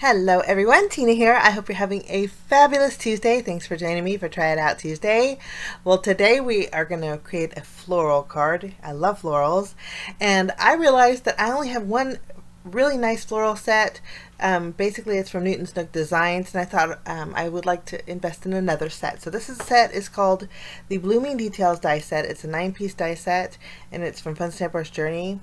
Hello everyone, Tina here. I hope you're having a fabulous Tuesday. Thanks for joining me for Try It Out Tuesday. Well, today we are going to create a floral card. I love florals, and I realized that I only have one really nice floral set. Basically it's from Newton's Nook Designs, and I thought I would like to invest in another set. So this set is called the Blooming Details die set. It's a 9-piece die set, and it's from Fun Stamper's Journey.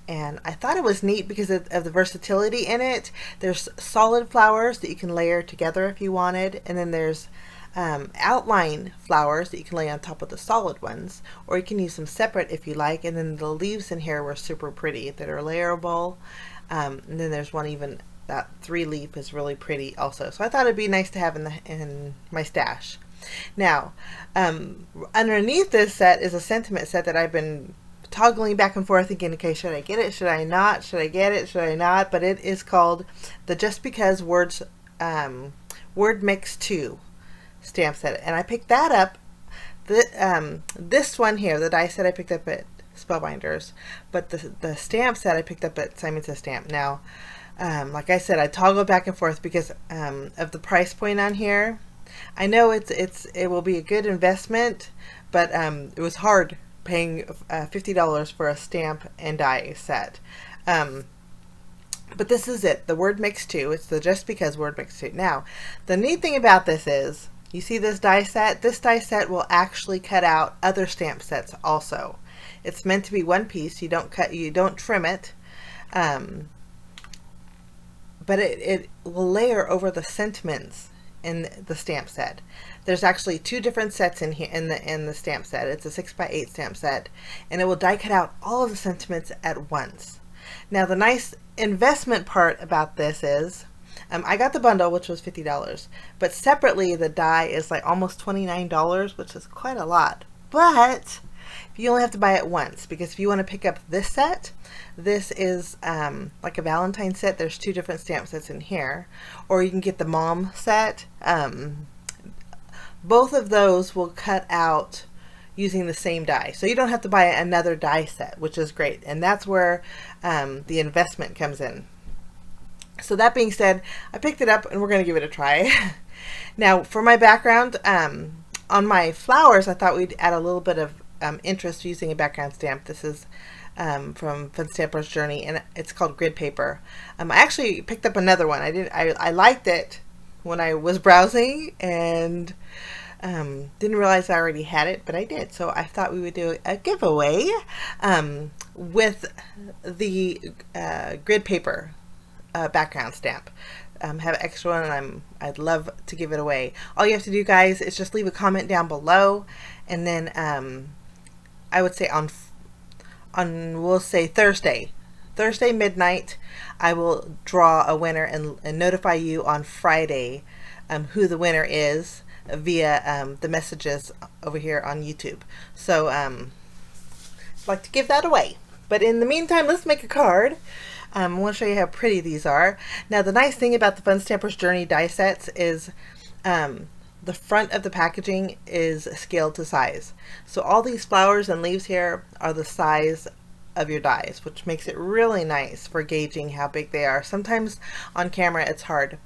And I thought it was neat because of the versatility in it. There's solid flowers that you can layer together if you wanted, and then there's outline flowers that you can lay on top of the solid ones, or you can use them separate if you like. And then the leaves in here were super pretty that are layerable. And then there's one even that 3-leaf is really pretty also. So I thought it'd be nice to have in my stash. Now, underneath this set is a sentiment set that I've been toggling back and forth thinking, okay, should I get it? Should I not? Should I get it? Should I not? But it is called the Just Because Word Mix 2 stamp set. And I picked that up. This one here, the die set I picked up at Spellbinders, but the stamp set I picked up at Simon Says Stamp. Now, like I said, I toggled back and forth because of the price point on here. I know it will be a good investment, but it was hard paying $50 for a stamp and die set. But this is it, the Word Mix 2. It's the Just Because Word Mix 2. Now, the neat thing about this is, you see this die set? This die set will actually cut out other stamp sets also. It's meant to be one piece. You don't trim it. But it will layer over the sentiments in the stamp set. There's actually 2 different sets in here in the stamp set. It's a 6x8 stamp set, and it will die cut out all of the sentiments at once. Now, the nice investment part about this is I got the bundle, which was $50, but separately the die is like almost $29, which is quite a lot. But you only have to buy it once, because if you want to pick up this set, this is like a Valentine set. There's 2 different stamp sets in here, or you can get the mom set. Both of those will cut out using the same die, so you don't have to buy another die set, which is great. And that's where the investment comes in. So that being said, I picked it up and we're going to give it a try. Now, for my background, on my flowers, I thought we'd add a little bit of interest using a background stamp. This is from Fun Stamper's Journey, and it's called Grid Paper. I actually picked up another one. I liked it when I was browsing, and didn't realize I already had it, but I did. So I thought we would do a giveaway with the Grid Paper background stamp. Have an extra one, and I'd love to give it away. All you have to do, guys, is just leave a comment down below, and then I would say on we'll say Thursday midnight, I will draw a winner and notify you on Friday who the winner is via the messages over here on YouTube. So I'd like to give that away. But in the meantime, let's make a card. I want to show you how pretty these are. Now, the nice thing about the Fun Stamper's Journey die sets is the front of the packaging is scaled to size. So all these flowers and leaves here are the size of your dies, which makes it really nice for gauging how big they are. Sometimes on camera it's hard.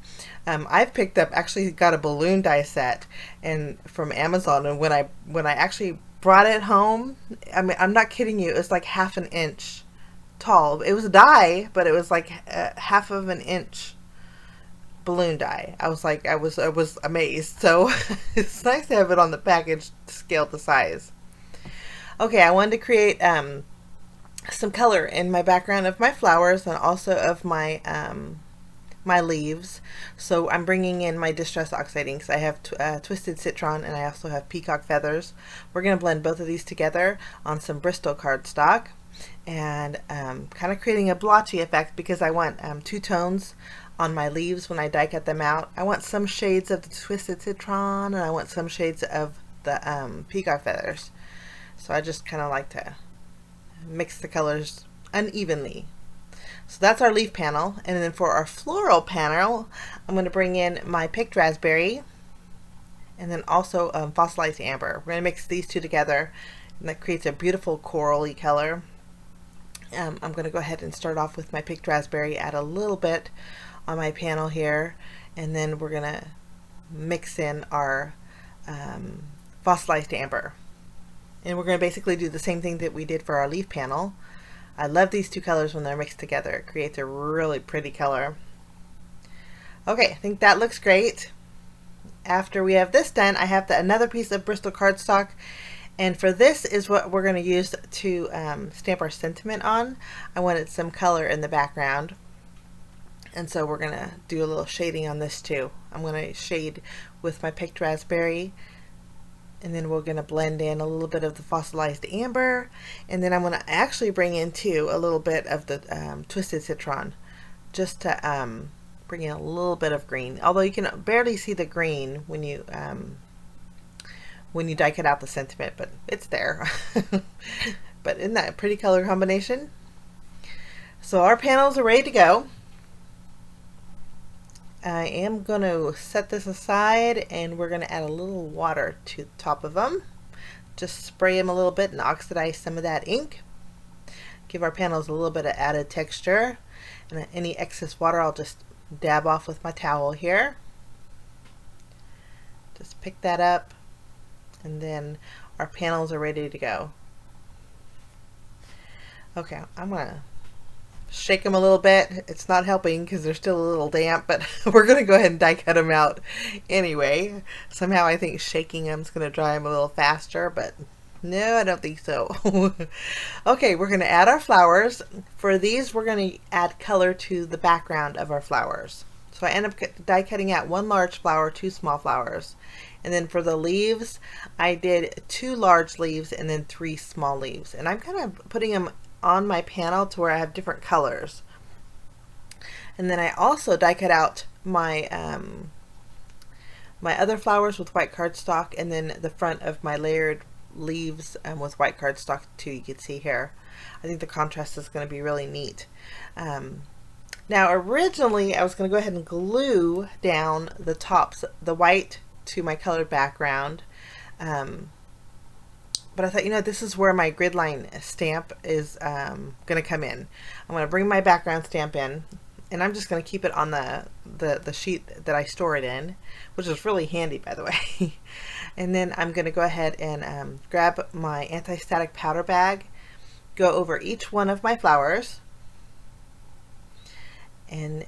I've picked up, actually got a balloon die set from Amazon, and when I actually brought it home, I mean, I'm not kidding you, it was like half an inch tall. It was a die, but it was like half of an inch balloon die. I was amazed. So it's nice to have it on the package scaled to size. Okay, I wanted to create some color in my background of my flowers and also of my my leaves. So I'm bringing in my Distress Oxide inks. I have Twisted Citron, and I also have Peacock Feathers. We're going to blend both of these together on some Bristol cardstock, and kind of creating a blotchy effect, because I want 2 tones on my leaves when I die cut them out. I want some shades of the Twisted Citron, and I want some shades of the Peacock Feathers. So I just kind of like to mix the colors unevenly. So that's our leaf panel, and then for our floral panel, I'm going to bring in my picked raspberry, and then also fossilized amber. We're going to mix these 2 together, and that creates a beautiful corally color. I'm going to go ahead and start off with my picked raspberry, add a little bit on my panel here, and then we're gonna mix in our fossilized amber. And we're going to basically do the same thing that we did for our leaf panel. I love these two colors when they're mixed together. It creates a really pretty color. Okay, I think that looks great. After we have this done, I have another piece of Bristol cardstock, and for this is what we're going to use to stamp our sentiment on. I wanted some color in the background, and so we're going to do a little shading on this too. I'm going to shade with my picked raspberry, and then we're going to blend in a little bit of the fossilized amber, and then I'm going to actually bring in too a little bit of the twisted citron, just to bring in a little bit of green, although you can barely see the green when you die cut out the sentiment, but it's there. But isn't that a pretty color combination? So our panels are ready to go. I am going to set this aside, and we're going to add a little water to the top of them. Just spray them a little bit and oxidize some of that ink. Give our panels a little bit of added texture, and any excess water I'll just dab off with my towel here. Just pick that up, and then our panels are ready to go. Okay, I'm going to shake them a little bit. It's not helping because they're still a little damp, but we're going to go ahead and die cut them out anyway. Somehow I think shaking them is going to dry them a little faster, but no, I don't think so. Okay, we're going to add our flowers. For these, we're going to add color to the background of our flowers. So I end up die cutting out 1 large flower, 2 small flowers. And then for the leaves, I did 2 large leaves and then 3 small leaves. And I'm kind of putting them on my panel to where I have different colors. And then I also die cut out my my other flowers with white cardstock, and then the front of my layered leaves with white cardstock too. You can see here. I think the contrast is going to be really neat. Now originally I was going to go ahead and glue down the tops, the white, to my colored background. But I thought, you know, this is where my grid line stamp is going to come in. I'm going to bring my background stamp in, and I'm just going to keep it on the sheet that I store it in, which is really handy, by the way. And then I'm going to go ahead and grab my anti-static powder bag, go over each one of my flowers, and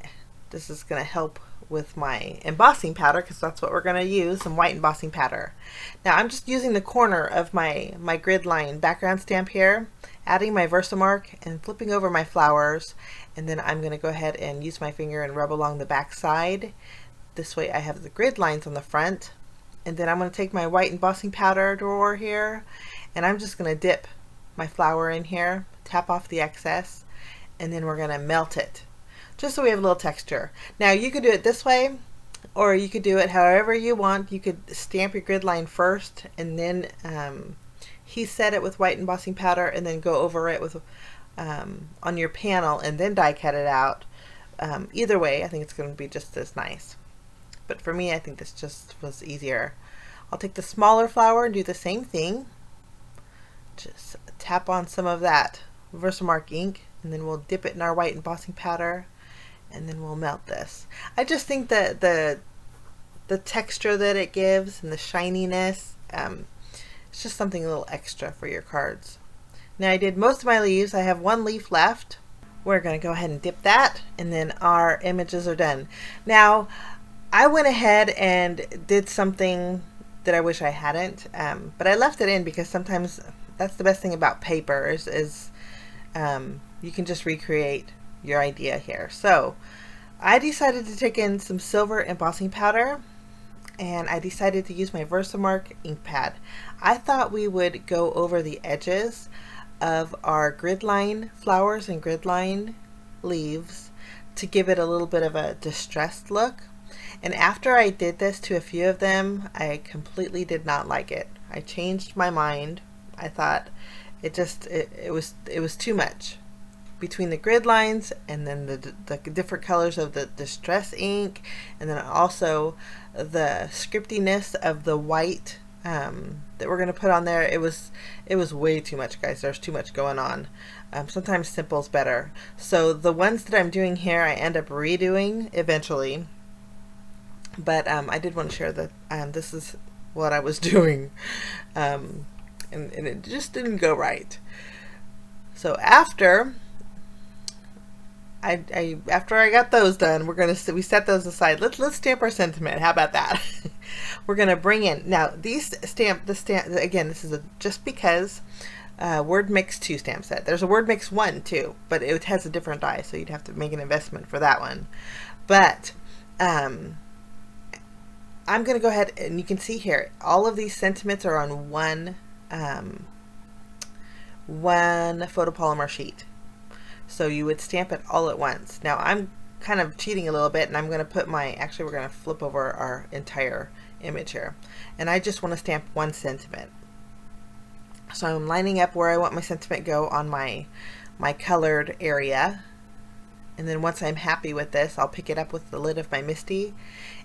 this is going to help with my embossing powder, because that's what we're going to use, some white embossing powder. Now I'm just using the corner of my grid line background stamp here, adding my Versamark and flipping over my flowers, and then I'm going to go ahead and use my finger and rub along the back side. This way I have the grid lines on the front, and then I'm going to take my white embossing powder drawer here, and I'm just going to dip my flower in here, tap off the excess, and then we're going to melt it, just so we have a little texture. Now you could do it this way, or you could do it however you want. You could stamp your grid line first, and then heat set it with white embossing powder, and then go over it with on your panel, and then die cut it out. Either way, I think it's going to be just as nice. But for me, I think this just was easier. I'll take the smaller flower and do the same thing. Just tap on some of that Versamark ink, and then we'll dip it in our white embossing powder, and then we'll melt this. I just think that the texture that it gives and the shininess, it's just something a little extra for your cards. Now I did most of my leaves. I have 1 leaf left. We're going to go ahead and dip that, and then our images are done. Now I went ahead and did something that I wish I hadn't, but I left it in because sometimes that's the best thing about paper is you can just recreate your idea here. So I decided to take in some silver embossing powder, and I decided to use my Versamark ink pad. I thought we would go over the edges of our grid line flowers and grid line leaves to give it a little bit of a distressed look. And after I did this to a few of them, I completely did not like it. I changed my mind. I thought it was too much between the grid lines, and then the different colors of the distress ink, and then also the scriptiness of the white that we're going to put on there. It was way too much, guys. There's too much going on. Sometimes simple's better. So the ones that I'm doing here, I end up redoing eventually. But I did want to share that this is what I was doing. And it just didn't go right. So after I got those done, we set those aside. Let's stamp our sentiment. How about that? We're gonna bring in now these the stamp again. This is just because Word Mix 2 stamp set. There's a Word Mix 1 too, but it has a different die, so you'd have to make an investment for that one. But I'm gonna go ahead and you can see here all of these sentiments are on one photopolymer sheet. So you would stamp it all at once. Now I'm kind of cheating a little bit, and I'm going to put actually we're going to flip over our entire image here. And I just want to stamp one sentiment. So I'm lining up where I want my sentiment go on my colored area. And then once I'm happy with this, I'll pick it up with the lid of my MISTI.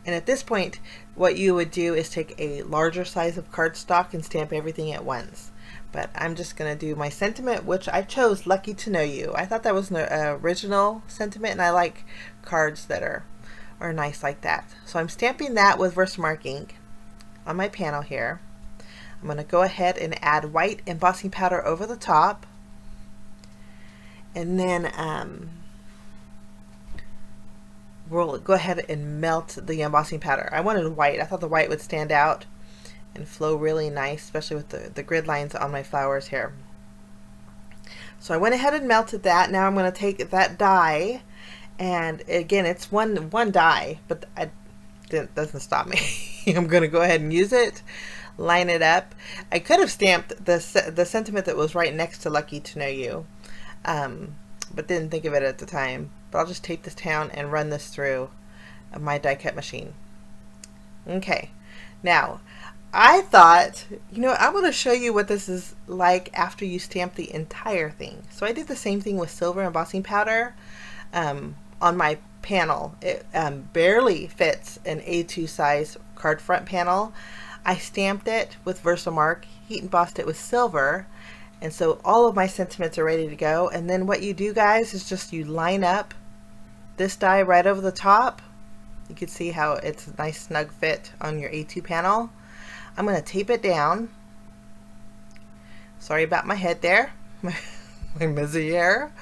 And at this point, what you would do is take a larger size of cardstock and stamp everything at once. But I'm just going to do my sentiment, which I chose Lucky to Know You. I thought that was an original sentiment, and I like cards that are nice like that. So I'm stamping that with Versamark ink on my panel here. I'm going to go ahead and add white embossing powder over the top. And then we'll go ahead and melt the embossing powder. I wanted white. I thought the white would stand out and flow really nice, especially with the grid lines on my flowers here. So I went ahead and melted that. Now I'm going to take that die, and again, it's one die, but it doesn't stop me. I'm going to go ahead and use it, line it up. I could have stamped the sentiment that was right next to Lucky to Know You, but didn't think of it at the time. But I'll just tape this down and run this through my die cut machine. Okay, now I thought, I want to show you what this is like after you stamp the entire thing. So I did the same thing with silver embossing powder on my panel. It barely fits an A2 size card front panel. I stamped it with Versamark, heat embossed it with silver, and so all of my sentiments are ready to go. And then what you do, guys, is just you line up this die right over the top. You can see how it's a nice snug fit on your A2 panel. I'm going to tape it down. Sorry about my head there, my messiere.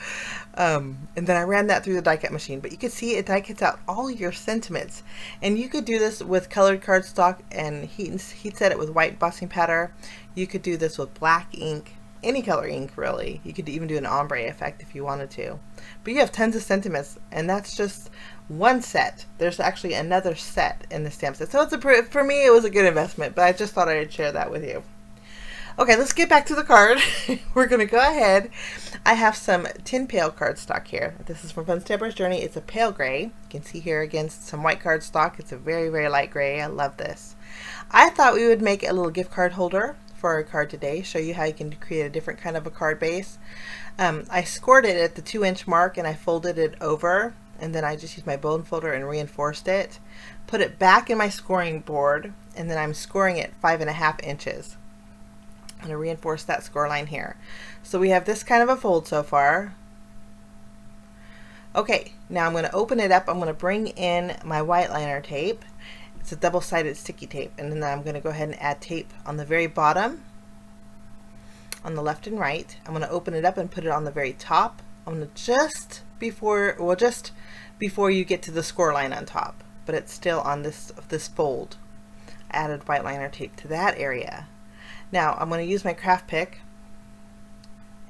And then I ran that through the die cut machine. But you can see it die cuts out all your sentiments. And you could do this with colored cardstock and heat set it with white embossing powder. You could do this with black ink, any color ink really. You could even do an ombre effect if you wanted to. But you have tons of sentiments, and that's just one set. There's actually another set in the stamp set. So for me, it was a good investment, but I just thought I'd share that with you. Okay, let's get back to the card. We're going to go ahead. I have some Tin Pail cardstock here. This is from Fun Stamper's Journey. It's a pale gray. You can see here against some white cardstock. It's a very, very light gray. I love this. I thought we would make a little gift card holder for our card today, show you how you can create a different kind of a card base. I scored it at the 2-inch mark, and I folded it over, and then I just used my bone folder and reinforced it, put it back in my scoring board, and then I'm scoring it 5.5 inches. I'm going to reinforce that score line here. So we have this kind of a fold so far. Okay, now I'm going to open it up. I'm going to bring in my white liner tape. It's a double-sided sticky tape, and then I'm going to go ahead and add tape on the very bottom, on the left and right. I'm going to open it up and put it on the very top. I'm going to just before you get to the score line on top, but it's still on this fold. I added white liner tape to that area. Now I'm going to use my craft pick,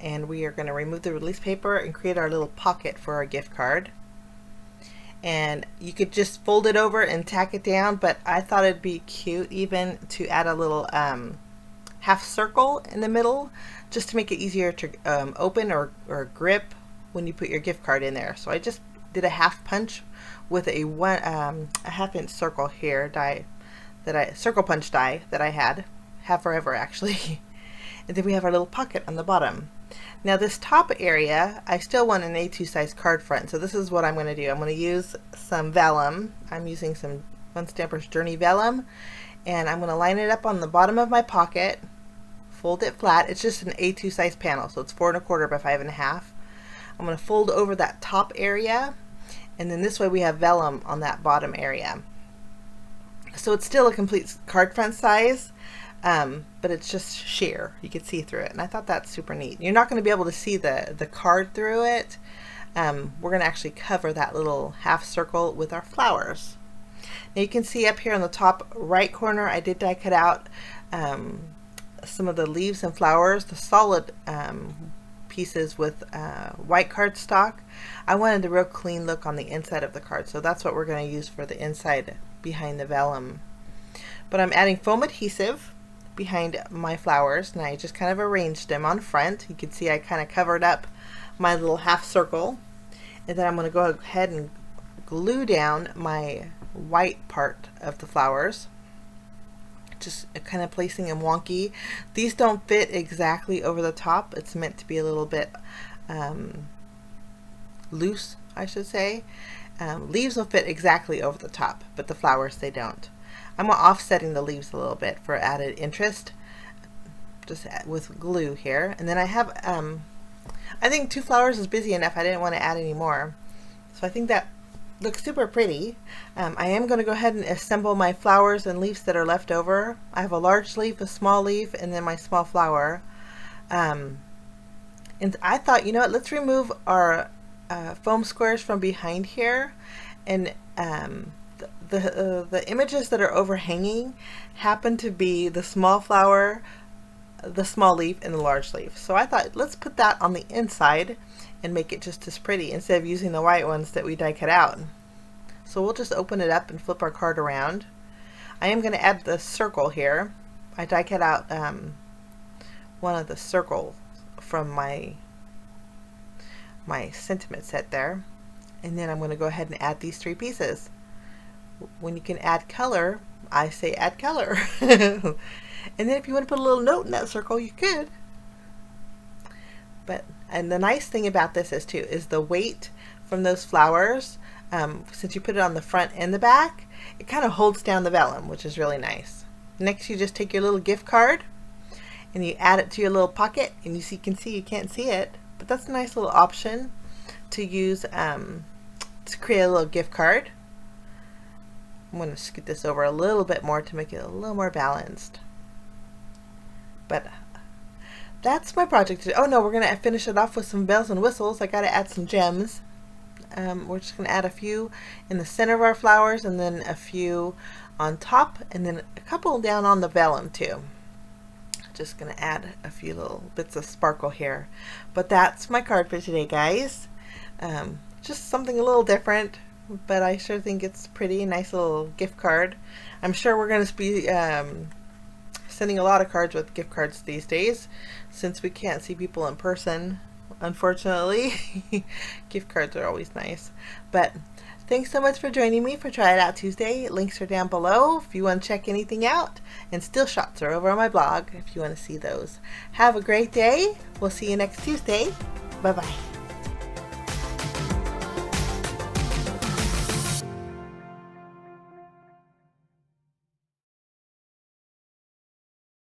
and we are going to remove the release paper and create our little pocket for our gift card. And you could just fold it over and tack it down, but I thought it'd be cute even to add a little half circle in the middle, just to make it easier to open or grip when you put your gift card in there. So I just did a half punch with a 1/2 inch circle here die circle punch die that I have forever actually. And then we have our little pocket on the bottom. Now this top area, I still want an A2 size card front, so this is what I'm going to do. I'm going to use some vellum. I'm using some Fun Stamper's Journey vellum, And I'm going to line it up on the bottom of my pocket, fold it flat. It's just an A2 size panel, so it's 4 1/4 by 5 1/2. I'm going to fold over that top area, and then this way we have vellum on that bottom area. So it's still a complete card front size, but it's just sheer. You can see through it, and I thought that's super neat. You're not going to be able to see the card through it. We're going to actually cover that little half circle with our flowers. Now you can see up here on the top right corner, I did die cut out some of the leaves and flowers, the solid pieces with white cardstock. I wanted a real clean look on the inside of the card, so that's what we're going to use for the inside behind the vellum. But I'm adding foam adhesive behind my flowers, and I just kind of arranged them on front. You can see I kind of covered up my little half circle, and then I'm going to go ahead and glue down my white part of the flowers, just kind of placing them wonky. These don't fit exactly over the top. It's meant to be a little bit loose, I should say. Leaves will fit exactly over the top, but the flowers, they don't. I'm offsetting the leaves a little bit for added interest, just with glue here. And then I have, I think 2 flowers is busy enough. I didn't want to add any more. So I think that looks super pretty. I am going to go ahead and assemble my flowers and leaves that are left over. I have a large leaf, a small leaf, and then my small flower. And I thought, you know what, let's remove our foam squares from behind here, and the images that are overhanging happen to be the small flower, the small leaf, and the large leaf. So I thought, let's put that on the inside and make it just as pretty instead of using the white ones that we die cut out. So we'll just open it up and flip our card around. I am going to add the circle here. I die cut out one of the circles from my sentiment set there, and then I'm going to go ahead and add these 3 pieces. When you can add color, I say add color. And then if you want to put a little note in that circle, you could. And the nice thing about this is the weight from those flowers, since you put it on the front and the back, it kind of holds down the vellum, which is really nice. Next, you just take your little gift card and you add it to your little pocket, and you can see you can't see it, but that's a nice little option to use to create a little gift card. I'm going to scoot this over a little bit more to make it a little more balanced. But that's my project today. Oh no, we're going to finish it off with some bells and whistles. I got to add some gems. We're just going to add a few in the center of our flowers, and then a few on top, and then a couple down on the vellum too. Just going to add a few little bits of sparkle here. But that's my card for today, guys. Just something a little different, but I sure think it's pretty. Nice little gift card. I'm sure we're going to be sending a lot of cards with gift cards these days, since we can't see people in person, unfortunately. Gift cards are always nice. But thanks so much for joining me for Try It Out Tuesday. Links are down below if you want to check anything out, and still shots are over on my blog if you want to see those. Have a great day. We'll see you next Tuesday. Bye bye.